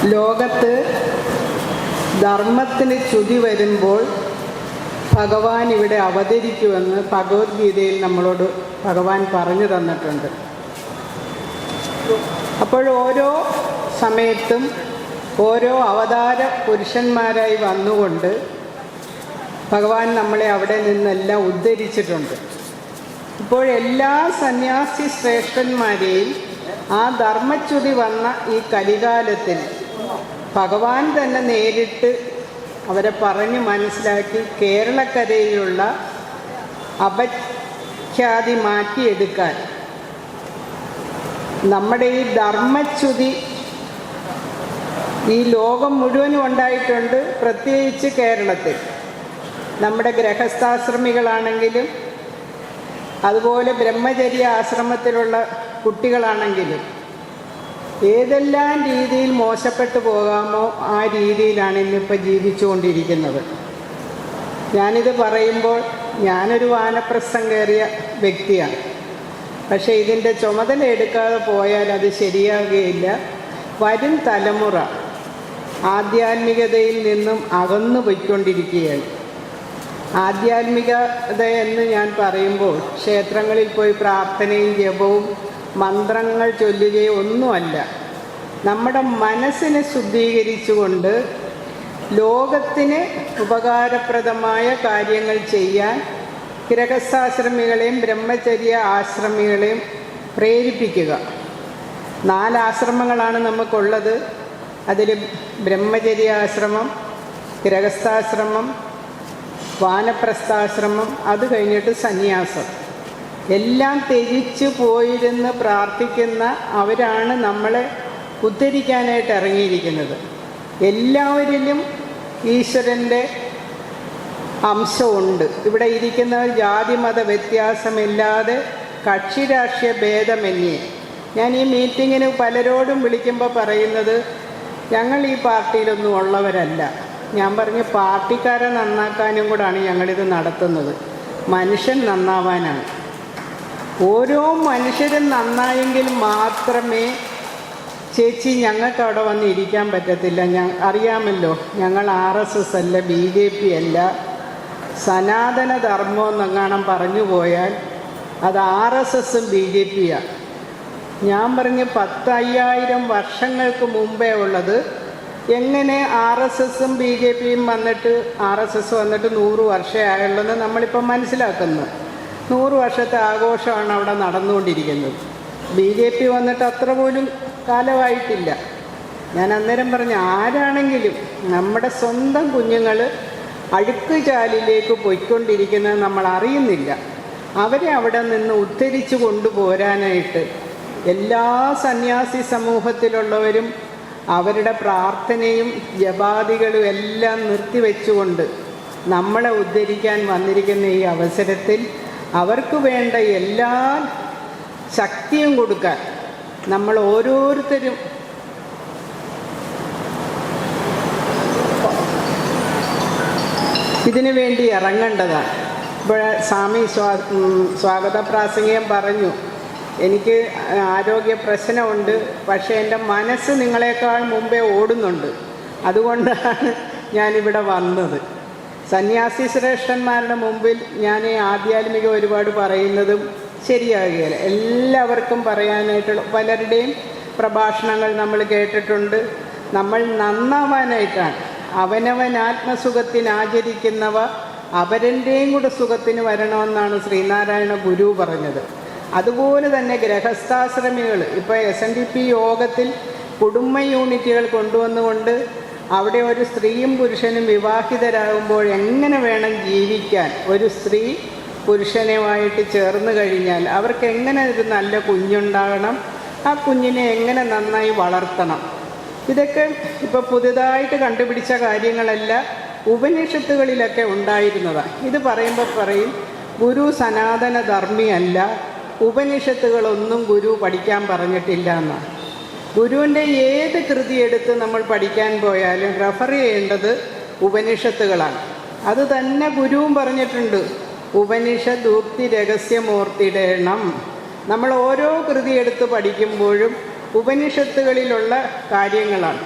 ലോകത്ത് ധർമ്മത്തിന് ച്യുതി വരുമ്പോൾ ഭഗവാൻ ഇവിടെ അവതരിക്കുമെന്ന് ഭഗവത്ഗീതയിൽ നമ്മളോട് ഭഗവാൻ പറഞ്ഞു തന്നിട്ടുണ്ട്. അപ്പോൾ ഓരോ സമയത്തും ഓരോ അവതാര പുരുഷന്മാരായി വന്നുകൊണ്ട് ഭഗവാൻ നമ്മളെ അവിടെ നിന്നെല്ലാം ഉദ്ധരിച്ചിട്ടുണ്ട്. ഇപ്പോൾ എല്ലാ സന്യാസി ശ്രേഷ്ഠന്മാരെയും ആ ധർമ്മച്യുതി വന്ന ഈ കലികാലത്തിൽ ഭഗവാൻ തന്നെ നേരിട്ട് അവരെ പറഞ്ഞ് മനസ്സിലാക്കി കേരളക്കരയിലുള്ള അപഖ്യാതി മാറ്റിയെടുക്കാൻ നമ്മുടെ ഈ ധർമ്മച്യുതി ഈ ലോകം മുഴുവനും ഉണ്ടായിട്ടുണ്ട്. പ്രത്യേകിച്ച് കേരളത്തിൽ നമ്മുടെ ഗൃഹസ്ഥാശ്രമികളാണെങ്കിലും അതുപോലെ ബ്രഹ്മചര്യ ആശ്രമത്തിലുള്ള കുട്ടികളാണെങ്കിലും ഏതെല്ലാം രീതിയിൽ മോശപ്പെട്ടു പോകാമോ ആ രീതിയിലാണ് ഇന്നിപ്പോൾ ജീവിച്ചുകൊണ്ടിരിക്കുന്നത്. ഞാനിത് പറയുമ്പോൾ ഞാനൊരു വാനപ്രസ്ഥം കയറിയ വ്യക്തിയാണ്. പക്ഷേ ഇതിൻ്റെ ചുമതല എടുക്കാതെ പോയാൽ അത് ശരിയാകുകയില്ല. വരും തലമുറ ആധ്യാത്മികതയിൽ നിന്നും അകന്നു പോയിക്കൊണ്ടിരിക്കുകയാണ്. ആധ്യാത്മികത എന്ന് ഞാൻ പറയുമ്പോൾ ക്ഷേത്രങ്ങളിൽ പോയി പ്രാർത്ഥനയും ജപവും മന്ത്രങ്ങൾ ചൊല്ലുകയോ ഒന്നുമല്ല. നമ്മുടെ മനസ്സിനെ ശുദ്ധീകരിച്ചുകൊണ്ട് ലോകത്തിന് ഉപകാരപ്രദമായ കാര്യങ്ങൾ ചെയ്യാൻ ഗൃഹസ്ഥാശ്രമികളെയും ബ്രഹ്മചര്യ ആശ്രമികളെയും പ്രേരിപ്പിക്കുക. 4 ആശ്രമങ്ങളാണ് നമുക്കുള്ളത്. അതിൽ ബ്രഹ്മചര്യാശ്രമം, ഗൃഹസ്ഥാശ്രമം, വാനപ്രസ്ഥാശ്രമം, അത് കഴിഞ്ഞിട്ട് സന്യാസം. എല്ലാം ത്യജിച്ച് പോയിരുന്ന് പ്രാർത്ഥിക്കുന്ന അവരാണ് നമ്മളെ ഉദ്ധരിക്കാനായിട്ട് ഇറങ്ങിയിരിക്കുന്നത്. എല്ലാവരിലും ഈശ്വരൻ്റെ അംശമുണ്ട്. ഇവിടെ ഇരിക്കുന്നവർ ജാതി മത വ്യത്യാസമില്ലാതെ കക്ഷി രാഷ്ട്രീയ ഭേദമന്യേ. ഞാൻ ഈ മീറ്റിങ്ങിന് പലരോടും വിളിക്കുമ്പോൾ പറയുന്നത് ഞങ്ങൾ ഈ പാർട്ടിയിലൊന്നും ഉള്ളവരല്ല. ഞാൻ പറഞ്ഞു പാർട്ടിക്കാരെ നന്നാക്കാനും കൂടാണ് ഞങ്ങളിത് നടത്തുന്നത്. മനുഷ്യൻ നന്നാവാനാണ്. ഓരോ മനുഷ്യരും നന്നായെങ്കിൽ മാത്രമേ ചേച്ചി ഞങ്ങൾക്ക് അവിടെ വന്ന് ഇരിക്കാൻ പറ്റത്തില്ല. അറിയാമല്ലോ, ഞങ്ങൾ RSS അല്ല, BJP അല്ല, സനാതന ധർമ്മം എന്നെങ്ങാനും പറഞ്ഞു പോയാൽ അത് RSSും BJPയാണ്. ഞാൻ പറഞ്ഞ് 10,000 വർഷങ്ങൾക്ക് മുമ്പേ ഉള്ളത് എങ്ങനെ RSSും BJPയും വന്നിട്ട് RSS വന്നിട്ട് 100 വർഷമേ ആയുള്ളെന്ന് നമ്മളിപ്പോൾ മനസ്സിലാക്കുന്നു. 100 വർഷത്തെ ആഘോഷമാണ് അവിടെ നടന്നുകൊണ്ടിരിക്കുന്നത്. BJP വന്നിട്ട് അത്ര പോലും കാലമായിട്ടില്ല. ഞാൻ അന്നേരം പറഞ്ഞു ആരാണെങ്കിലും നമ്മുടെ സ്വന്തം കുഞ്ഞുങ്ങൾ അഴുക്കുചാലിലേക്ക് പോയിക്കൊണ്ടിരിക്കുന്നത് നമ്മൾ അറിയുന്നില്ല. അവരെ അവിടെ നിന്ന് ഉദ്ധരിച്ചു കൊണ്ടുപോരാനായിട്ട് എല്ലാ സന്യാസി സമൂഹത്തിലുള്ളവരും അവരുടെ പ്രാർത്ഥനയും ജപാദികളും എല്ലാം നിർത്തിവെച്ചുകൊണ്ട് നമ്മളെ ഉദ്ധരിക്കാൻ വന്നിരിക്കുന്ന ഈ അവസരത്തിൽ അവർക്ക് വേണ്ട എല്ലാ ശക്തിയും കൊടുക്കാൻ നമ്മൾ ഓരോരുത്തരും ഇതിനു വേണ്ടി ഇറങ്ങേണ്ടതാണ്. ഇപ്പോൾ സ്വാമി സ്വാഗത പ്രാസംഗികം പറഞ്ഞു, എനിക്ക് ആരോഗ്യ പ്രശ്നമുണ്ട്, പക്ഷേ എൻ്റെ മനസ്സ് നിങ്ങളെക്കാൾ മുമ്പേ ഓടുന്നുണ്ട്. അതുകൊണ്ടാണ് ഞാനിവിടെ വന്നത്. സന്യാസി ശ്രേഷ്ഠന്മാരുടെ മുമ്പിൽ ഞാൻ ആധ്യാത്മിക ഒരുപാട് പറയുന്നതും ശരിയാകുകയില്ല. എല്ലാവർക്കും പറയാനായിട്ടുള്ള പലരുടെയും പ്രഭാഷണങ്ങൾ നമ്മൾ കേട്ടിട്ടുണ്ട്. നമ്മൾ നന്നാവാനായിട്ടാണ്. അവനവൻ ആത്മസുഖത്തിന് ആചരിക്കുന്നവ അവരൻ്റെയും കൂടെ സുഖത്തിന് വരണമെന്നാണ് ശ്രീനാരായണ ഗുരു പറഞ്ഞത്. അതുപോലെ തന്നെ ഗൃഹസ്ഥാശ്രമികൾ ഇപ്പോൾ SNDP യോഗത്തിൽ കുടുംബ യൂണിറ്റുകൾ കൊണ്ടുവന്നുകൊണ്ട് അവിടെ ഒരു സ്ത്രീയും പുരുഷനും വിവാഹിതരാകുമ്പോൾ എങ്ങനെ വേണം ജീവിക്കാൻ, ഒരു സ്ത്രീ പുരുഷനുമായിട്ട് ചേർന്ന് കഴിഞ്ഞാൽ അവർക്ക് എങ്ങനെ ഒരു നല്ല കുഞ്ഞുണ്ടാകണം, ആ കുഞ്ഞിനെ എങ്ങനെ നന്നായി വളർത്തണം, ഇതൊക്കെ ഇപ്പോൾ പുതുതായിട്ട് കണ്ടുപിടിച്ച കാര്യങ്ങളല്ല, ഉപനിഷത്തുകളിലൊക്കെ ഉണ്ടായിരുന്നതാണ്. ഇത് പറയുമ്പോൾ പറയും ഗുരു സനാതന ധർമ്മിയല്ല, ഉപനിഷത്തുകളൊന്നും ഗുരു പഠിക്കാൻ പറഞ്ഞിട്ടില്ല എന്നാണ്. ഗുരുവിൻ്റെ ഏത് കൃതി എടുത്ത് നമ്മൾ പഠിക്കാൻ പോയാലും റെഫർ ചെയ്യേണ്ടത് ഉപനിഷത്തുകളാണ്. അത് തന്നെ ഗുരുവും പറഞ്ഞിട്ടുണ്ട്, ഉപനിഷദൂക്തി രഹസ്യമോർത്തിടേണം. നമ്മൾ ഓരോ കൃതി എടുത്ത് പഠിക്കുമ്പോഴും ഉപനിഷത്തുകളിലുള്ള കാര്യങ്ങളാണ്.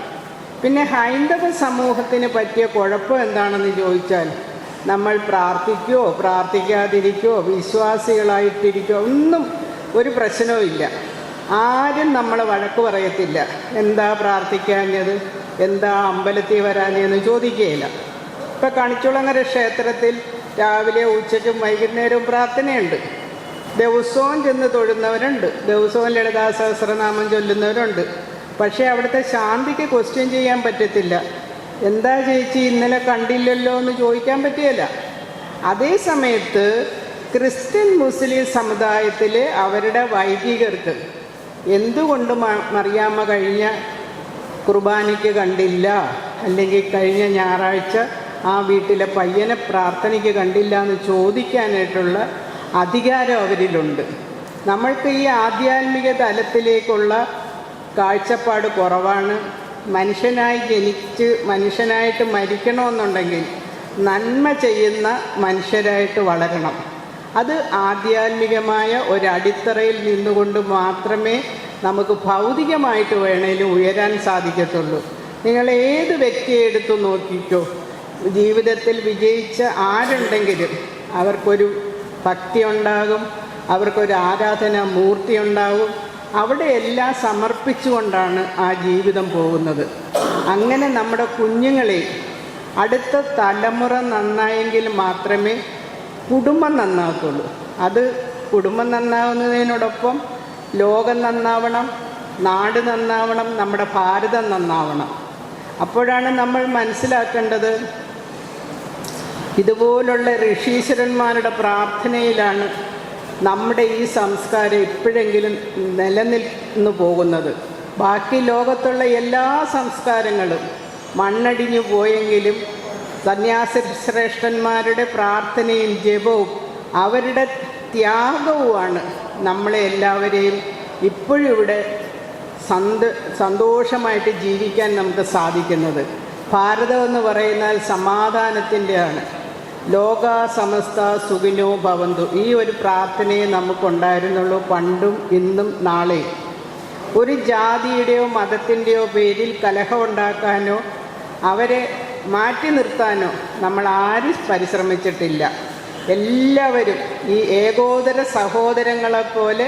പിന്നെ ഹൈന്ദവ സമൂഹത്തിന് പറ്റിയ കുഴപ്പം എന്താണെന്ന് ചോദിച്ചാൽ, നമ്മൾ പ്രാർത്ഥിക്കുകയോ പ്രാർത്ഥിക്കാതിരിക്കുകയോ വിശ്വാസികളായിട്ടിരിക്കുകയോ ഒന്നും ഒരു പ്രശ്നവും ഇല്ല. ആരും നമ്മളെ വഴക്ക് പറയത്തില്ല. എന്താ പ്രാർത്ഥിക്കാഞ്ഞത്, എന്താ അമ്പലത്തിൽ വരാഞ്ഞതെന്ന് ചോദിക്കുകയില്ല. ഇപ്പം കണിച്ചുളങ്ങര ക്ഷേത്രത്തിൽ രാവിലെ ഉച്ചയ്ക്കും വൈകുന്നേരവും പ്രാർത്ഥനയുണ്ട്. ദിവസവും ചെന്ന് തൊഴുന്നവരുണ്ട്, ദിവസവും ലളിതാ സഹസ്രനാമം ചൊല്ലുന്നവരുണ്ട്. പക്ഷേ അവിടുത്തെ ശാന്തിക്ക് ക്വസ്റ്റ്യൻ ചെയ്യാൻ പറ്റത്തില്ല. എന്താ ചേച്ചി ഇന്നലെ കണ്ടില്ലല്ലോ എന്ന് ചോദിക്കാൻ പറ്റുകയില്ല. അതേ സമയത്ത് ക്രിസ്ത്യൻ മുസ്ലിം സമുദായത്തിൽ അവരുടെ വൈദികർക്ക് എന്തുകൊണ്ട് മറിയാമ്മ കഴിഞ്ഞ കുർബാനയ്ക്ക് കണ്ടില്ല, അല്ലെങ്കിൽ കഴിഞ്ഞ ഞായറാഴ്ച ആ വീട്ടിലെ പയ്യനെ പ്രാർത്ഥനയ്ക്ക് കണ്ടില്ല എന്ന് ചോദിക്കാനായിട്ടുള്ള അധികാരം അവരിലുണ്ട്. നമ്മൾക്ക് ഈ ആധ്യാത്മിക തലത്തിലേക്കുള്ള കാഴ്ചപ്പാട് കുറവാണ്. മനുഷ്യനായി ജനിച്ച് മനുഷ്യനായിട്ട് മരിക്കണമെന്നുണ്ടെങ്കിൽ നന്മ ചെയ്യുന്ന മനുഷ്യരായിട്ട് വളരണം. അത് ആധ്യാത്മികമായ ഒരടിത്തറയിൽ നിന്നുകൊണ്ട് മാത്രമേ നമുക്ക് ഭൗതികമായിട്ട് വേണേലും ഉയരാൻ സാധിക്കത്തുള്ളൂ. നിങ്ങൾ ഏത് വ്യക്തിയെ എടുത്തു നോക്കിക്കോ, ജീവിതത്തിൽ വിജയിച്ച ആരുണ്ടെങ്കിലും അവർക്കൊരു ഭക്തി ഉണ്ടാകും, അവർക്കൊരു ആരാധന മൂർത്തി ഉണ്ടാകും. അവിടെ എല്ലാം സമർപ്പിച്ചുകൊണ്ടാണ് ആ ജീവിതം പോകുന്നത്. അങ്ങനെ നമ്മുടെ കുഞ്ഞുങ്ങളെ അടുത്ത തലമുറ നന്നായെങ്കിൽ മാത്രമേ കുടുംബം നന്നാകത്തുള്ളൂ. അത് കുടുംബം നന്നാവുന്നതിനോടൊപ്പം ലോകം നന്നാവണം, നാട് നന്നാവണം, നമ്മുടെ ഭാരതം നന്നാവണം. അപ്പോഴാണ് നമ്മൾ മനസ്സിലാക്കേണ്ടത്, ഇതുപോലുള്ള ഋഷീശ്വരന്മാരുടെ പ്രാർത്ഥനയിലാണ് നമ്മുടെ ഈ സംസ്കാരം ഇപ്പോഴെങ്കിലും നിലനിന്നു പോകുന്നത്. ബാക്കി ലോകത്തുള്ള എല്ലാ സംസ്കാരങ്ങളും മണ്ണടിഞ്ഞു പോയെങ്കിലും സന്യാസി ശ്രേഷ്ഠന്മാരുടെ പ്രാർത്ഥനയും ജപവും അവരുടെ ത്യാഗവുമാണ് നമ്മളെ എല്ലാവരെയും ഇപ്പോഴും ഇവിടെ സന്തോഷമായിട്ട് ജീവിക്കാൻ നമുക്ക് സാധിക്കുന്നത്. ഭാരതം എന്ന് പറയുന്നാൽ സമാധാനത്തിൻ്റെയാണ്. ലോക സമസ്ത സുഖിനോ ഭവന്തു, ഈ ഒരു പ്രാർത്ഥനയെ നമുക്കുണ്ടായിരുന്നുള്ളൂ പണ്ടും ഇന്നും നാളെയും. ഒരു ജാതിയുടെയോ മതത്തിൻ്റെയോ പേരിൽ കലഹമുണ്ടാക്കാനോ അവരെ മാറ്റി നിർത്താനോ നമ്മൾ ആരും പരിശ്രമിച്ചിട്ടില്ല. എല്ലാവരും ഈ ഏകോദര സഹോദരങ്ങളെപ്പോലെ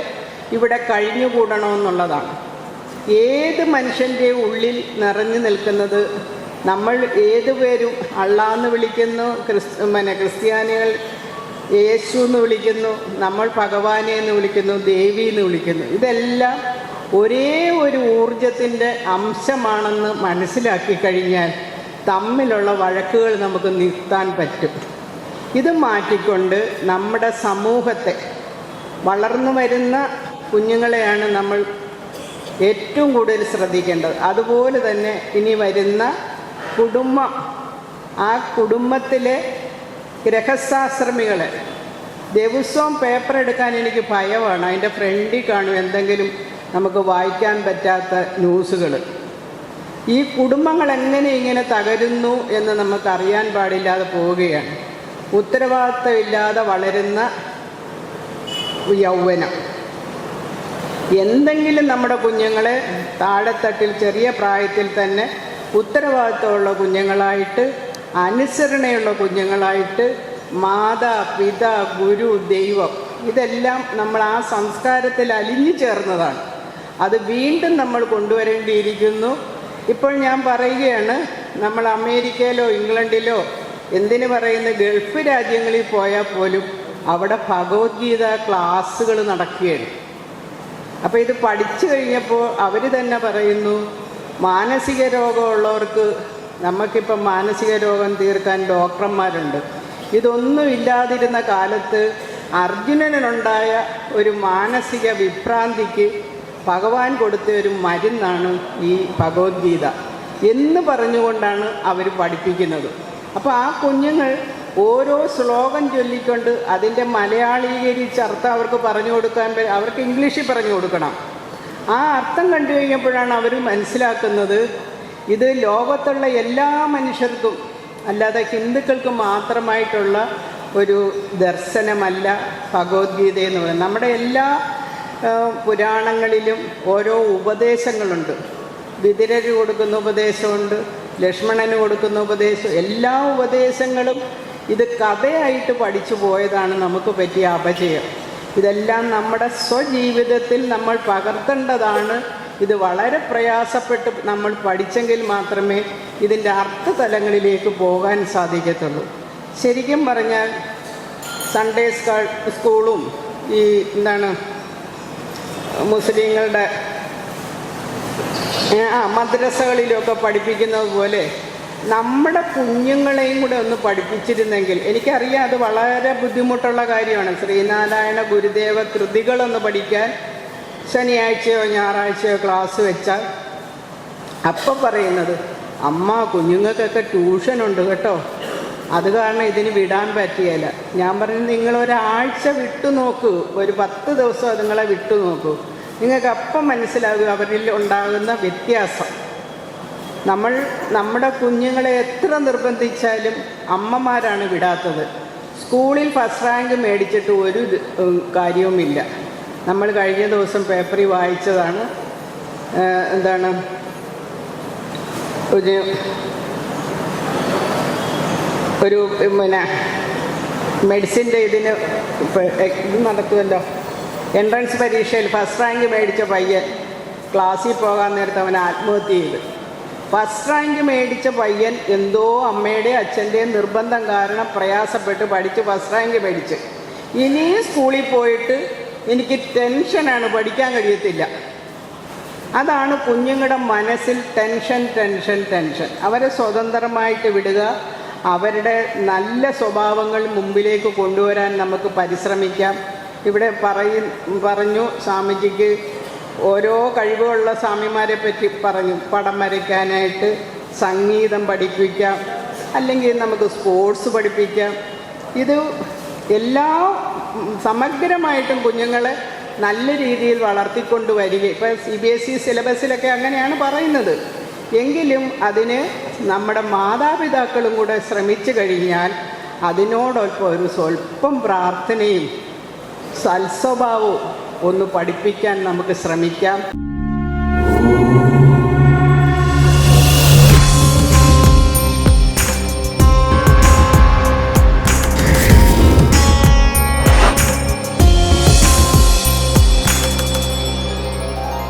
ഇവിടെ കഴിഞ്ഞുകൂടണമെന്നുള്ളതാണ്. ഏത് മനുഷ്യൻ്റെ ഉള്ളിൽ നിറഞ്ഞു നിൽക്കുന്നത്, നമ്മൾ ഏതുപേരും അള്ളാന്ന് വിളിക്കുന്നു, ക്രിസ്ത്യാനികൾ യേശു എന്ന് വിളിക്കുന്നു, നമ്മൾ ഭഗവാനെ എന്ന് വിളിക്കുന്നു, ദേവി എന്ന് വിളിക്കുന്നു. ഇതെല്ലാം ഒരേ ഒരു ഊർജത്തിൻ്റെ അംശമാണെന്ന് മനസ്സിലാക്കി കഴിഞ്ഞാൽ തമ്മിലുള്ള വഴക്കുകൾ നമുക്ക് നിർത്താൻ പറ്റും. ഇത് മാറ്റിക്കൊണ്ട് നമ്മുടെ സമൂഹത്തെ, വളർന്നു വരുന്ന കുഞ്ഞുങ്ങളെയാണ് നമ്മൾ ഏറ്റവും കൂടുതൽ ശ്രദ്ധിക്കേണ്ടത്. അതുപോലെ തന്നെ ഇനി വരുന്ന കുടുംബം, ആ കുടുംബത്തിലെ ഗൃഹസ്ഥാശ്രമികളെ ദിവസവും പേപ്പർ എടുക്കാൻ എനിക്ക് ഭയമാണ്. അതിൻ്റെ ഫ്രണ്ടിൽ കാണും എന്തെങ്കിലും നമുക്ക് വായിക്കാൻ പറ്റാത്ത ന്യൂസുകൾ. ഈ കുടുംബങ്ങൾ എങ്ങനെ ഇങ്ങനെ തകരുന്നു എന്ന് നമുക്കറിയാൻ പാടില്ലാതെ പോവുകയാണ്. ഉത്തരവാദിത്തമില്ലാതെ വളരുന്ന യൗവനം. എന്തെങ്കിലും നമ്മുടെ കുഞ്ഞുങ്ങളെ താഴെത്തട്ടിൽ ചെറിയ പ്രായത്തിൽ തന്നെ ഉത്തരവാദിത്തമുള്ള കുഞ്ഞുങ്ങളായിട്ട്, അനുസരണയുള്ള കുഞ്ഞുങ്ങളായിട്ട്, മാതാ പിതാ ഗുരു ദൈവം ഇതെല്ലാം നമ്മൾ ആ സംസ്കാരത്തിൽ അലിഞ്ഞു ചേർന്നതാണ്. അത് വീണ്ടും നമ്മൾ കൊണ്ടുവരേണ്ടിയിരിക്കുന്നു. ഇപ്പോൾ ഞാൻ പറയുകയാണ്, നമ്മൾ അമേരിക്കയിലോ ഇംഗ്ലണ്ടിലോ എന്തിനു പറയുന്ന ഗൾഫ് രാജ്യങ്ങളിൽ പോയാൽ പോലും അവിടെ ഭഗവത്ഗീത ക്ലാസ്സുകൾ നടക്കുകയാണ്. അപ്പോൾ ഇത് പഠിച്ചു കഴിഞ്ഞപ്പോൾ അവർ തന്നെ പറയുന്നു, മാനസിക രോഗമുള്ളവർക്ക്, നമുക്കിപ്പം മാനസിക രോഗം തീർക്കാൻ ഡോക്ടർമാരുണ്ട്. ഇതൊന്നും ഇല്ലാതിരുന്ന കാലത്ത് അർജുനനുണ്ടായ ഒരു മാനസിക വിഭ്രാന്തിക്ക് ഭഗവാൻ കൊടുത്ത ഒരു മരുന്നാണ് ഈ ഭഗവത്ഗീത എന്ന് പറഞ്ഞുകൊണ്ടാണ് അവർ പഠിപ്പിക്കുന്നത്. അപ്പോൾ ആ കുഞ്ഞുങ്ങൾ ഓരോ ശ്ലോകം ചൊല്ലിക്കൊണ്ട് അതിൻ്റെ മലയാളീകരിച്ച അർത്ഥം അവർക്ക് പറഞ്ഞു കൊടുക്കാൻ, അവർക്ക് ഇംഗ്ലീഷിൽ പറഞ്ഞു കൊടുക്കണം. ആ അർത്ഥം കണ്ടു കഴിഞ്ഞപ്പോഴാണ് അവർ മനസ്സിലാക്കുന്നത് ഇത് ലോകത്തുള്ള എല്ലാ മനുഷ്യർക്കും, അല്ലാതെ ഹിന്ദുക്കൾക്ക് മാത്രമായിട്ടുള്ള ഒരു ദർശനമല്ല ഭഗവത്ഗീത എന്ന് പറയുന്നത്. നമ്മുടെ എല്ലാ പുരാണങ്ങളിലും ഓരോ ഉപദേശങ്ങളുണ്ട്. വിതുരന് കൊടുക്കുന്ന ഉപദേശമുണ്ട്, ലക്ഷ്മണന് കൊടുക്കുന്ന ഉപദേശം, എല്ലാ ഉപദേശങ്ങളും ഇത് കഥയായിട്ട് പഠിച്ചു പോയതാണ് നമുക്ക് പറ്റിയ അപജയം. ഇതെല്ലാം നമ്മുടെ സ്വജീവിതത്തിൽ നമ്മൾ പകർത്തേണ്ടതാണ്. ഇത് വളരെ പ്രയാസപ്പെട്ട് നമ്മൾ പഠിച്ചെങ്കിൽ മാത്രമേ ഇതിൻ്റെ അർത്ഥതലങ്ങളിലേക്ക് പോകാൻ സാധിക്കത്തുള്ളൂ. ശരിക്കും പറഞ്ഞാൽ സൺഡേ സ്കൂളും ഈ മുസ്ലിങ്ങളുടെ മദ്രസകളിലൊക്കെ പഠിപ്പിക്കുന്നത് പോലെ നമ്മുടെ കുഞ്ഞുങ്ങളെയും കൂടെ ഒന്ന് പഠിപ്പിച്ചിരുന്നെങ്കിൽ, എനിക്കറിയാം അത് വളരെ ബുദ്ധിമുട്ടുള്ള കാര്യമാണ്. ശ്രീനാരായണ ഗുരുദേവ കൃതികളൊന്ന് പഠിക്കാൻ ശനിയാഴ്ചയോ ഞായറാഴ്ചയോ ക്ലാസ് വെച്ചാൽ അപ്പം പറയുന്നത്, അമ്മ കുഞ്ഞുങ്ങൾക്കൊക്കെ ട്യൂഷനുണ്ട് കേട്ടോ, അത് കാരണം ഇതിന് വിടാൻ പറ്റിയല്ല. ഞാൻ പറഞ്ഞു, നിങ്ങളൊരാഴ്ച വിട്ടു നോക്കൂ, ഒരു 10 ദിവസം അതുങ്ങളെ വിട്ടു നോക്കൂ, നിങ്ങൾക്ക് അപ്പം മനസ്സിലാകും അവരിൽ ഉണ്ടാകുന്ന വ്യത്യാസം. നമ്മുടെ കുഞ്ഞുങ്ങളെ എത്ര നിർബന്ധിച്ചാലും അമ്മമാരാണ് വിടാത്തത്. സ്കൂളിൽ ഫസ്റ്റ് റാങ്ക് മേടിച്ചിട്ട് ഒരു കാര്യവുമില്ല. നമ്മൾ കഴിഞ്ഞ ദിവസം പേപ്പറിൽ വായിച്ചതാണ്, ഒരു മെഡിസിൻ്റെ ഇതിന് നടത്തുമല്ലോ, എൻട്രൻസ് പരീക്ഷയിൽ ഫസ്റ്റ് റാങ്ക് മേടിച്ച പയ്യൻ ക്ലാസ്സിൽ പോകാൻ നേരത്തെ അവൻ ആത്മഹത്യ ചെയ്തു. ഫസ്റ്റ് റാങ്ക് മേടിച്ച പയ്യൻ എന്തോ അമ്മയുടെയും അച്ഛൻ്റെയും നിർബന്ധം കാരണം പ്രയാസപ്പെട്ട് പഠിച്ച് ഫസ്റ്റ് റാങ്ക് മേടിച്ച്, ഇനിയും സ്കൂളിൽ പോയിട്ട് എനിക്ക് ടെൻഷനാണ്, പഠിക്കാൻ കഴിയത്തില്ല. അതാണ് കുഞ്ഞുങ്ങളുടെ മനസ്സിൽ ടെൻഷൻ ടെൻഷൻ ടെൻഷൻ. അവരെ സ്വതന്ത്രമായിട്ട് വിടുക, അവരുടെ നല്ല സ്വഭാവങ്ങൾ മുമ്പിലേക്ക് കൊണ്ടുവരാൻ നമുക്ക് പരിശ്രമിക്കാം. ഇവിടെ പറഞ്ഞു സ്വാമിജിക്ക് ഓരോ കഴിവുള്ള സ്വാമിമാരെ പറ്റി പറഞ്ഞു. പടം വരയ്ക്കാനായിട്ട്, സംഗീതം പഠിപ്പിക്കാം, അല്ലെങ്കിൽ നമുക്ക് സ്പോർട്സ് പഠിപ്പിക്കാം. ഇത് എല്ലാ സമഗ്രമായിട്ടും കുഞ്ഞുങ്ങളെ നല്ല രീതിയിൽ വളർത്തിക്കൊണ്ട് വരിക. ഇപ്പോൾ CBSE സിലബസിലൊക്കെ അങ്ങനെയാണ് പറയുന്നത്. എങ്കിലും അതിന് നമ്മുടെ മാതാപിതാക്കളും കൂടെ ശ്രമിച്ചു കഴിഞ്ഞാൽ അതിനോടൊപ്പം ഒരു സ്വല്പം പ്രാർത്ഥനയും സൽസ്വഭാവവും ഒന്ന് പഠിപ്പിക്കാൻ നമുക്ക് ശ്രമിക്കാം.